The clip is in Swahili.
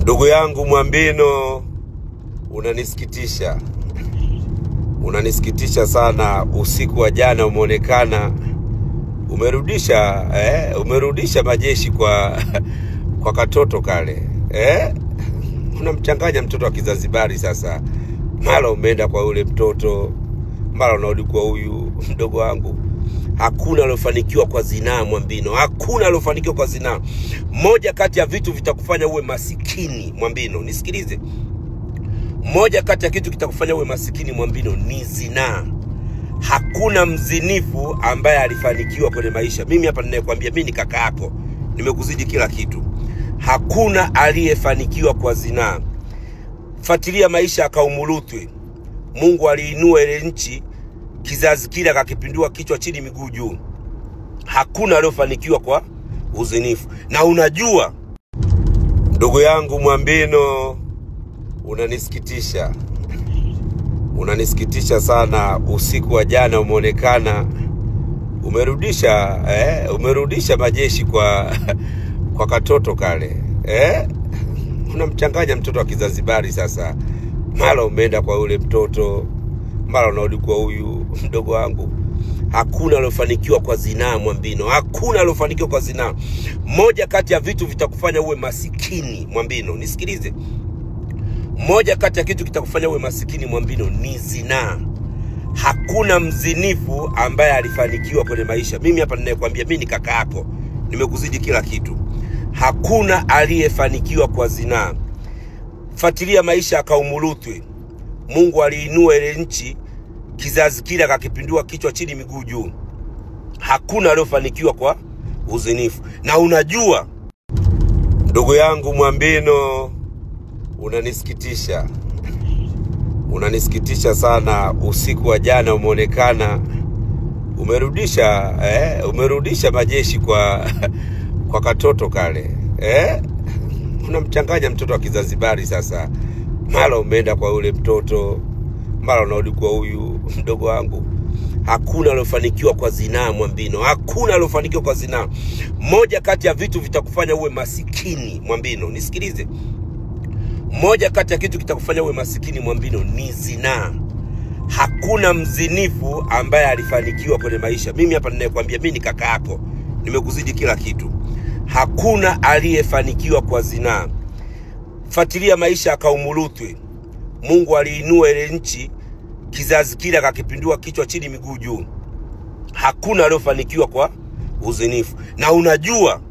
Ndugu yangu Mwambino, unanisikitisha sana. Usiku wa jana umeonekana umerudisha majeshi kwa katoto kale. Unamchanganya mtoto wa Kizanzibari sasa. Mara umeenda kwa ule mtoto, mara unarudi kwa huyu mdogo wangu. Hakuna alofanikiwa kwa zinaa Mwambino. Hakuna alofanikiwa kwa zinaa. Moja kati ya vitu vitakufanya uwe masikini Mwambino, nisikilize. Moja kati ya kitu kitakufanya uwe masikini Mwambino ni zinaa. Hakuna mzinifu ambaye alifanikiwa kwenye maisha. Mimi hapa ninayekwambia, mimi ni kaka yako, nimekuzidi kila kitu. Hakuna aliyefanikiwa kwa zinaa. Fuatilia maisha ya kaumu Luthi. Mungu aliinua ile nchi, kizazi kile akakipindua kichwa chini miguu juu. Hakuna aliyofanikiwa kwa uzinifu. Na unajua ndugu yangu Mwambino, unanisikitisha sana. Usiku wa jana umeonekana umerudisha majeshi kwa katoto kale. Unamchanganya mtoto wa Kizanzibari sasa. Mara umeenda kwa ule mtoto, mara unarudi kwa huyu mdogo wangu. Hakuna alofanikiwa kwa zinaa Mwambino. Hakuna alofanikiwa kwa zinaa. Moja kati ya vitu vitakufanya uwe masikini Mwambino, nisikilize. Moja kati ya kitu kitakufanya uwe masikini Mwambino ni zinaa. Hakuna mzinifu ambaye alifanikiwa kwenye maisha. Mimi hapa ninayekwambia, mimi ni kaka yako, nimekuzidi kila kitu. Hakuna aliyefanikiwa kwa zinaa. Fuatilia maisha ya kaumu Luthi. Mungu aliinua ile nchi, kizazi kile akakipindua kichwa chini miguu juu. Hakuna aliyofanikiwa kwa uzinifu. Na unajua ndugu yangu Mwambino, unanisikitisha sana. Usiku wa jana umeonekana umerudisha majeshi kwa katoto kale. Unamchanganya mtoto wa Kizanzibari sasa. Mara umeenda kwa ule mtoto, mara unarudi kwa huyu mdogo wangu. Hakuna alofanikiwa kwa zinaa Mwambino. Hakuna alofanikiwa kwa zinaa. Moja kati ya vitu vitakufanya uwe masikini Mwambino, nisikilize. Moja kati ya kitu kitakufanya uwe masikini Mwambino ni zinaa. Hakuna mzinifu ambaye alifanikiwa kwenye maisha. Mimi hapa ninayekwambia, mimi ni kaka yako, nimekuzidi kila kitu. Hakuna aliyefanikiwa kwa zinaa. Fuatilia maisha ya kaumu Luthi. Mungu aliinua ile nchi, kizazi kile akakipindua kichwa chini miguu juu. Hakuna aliyofanikiwa kwa uzinifu. Na unajua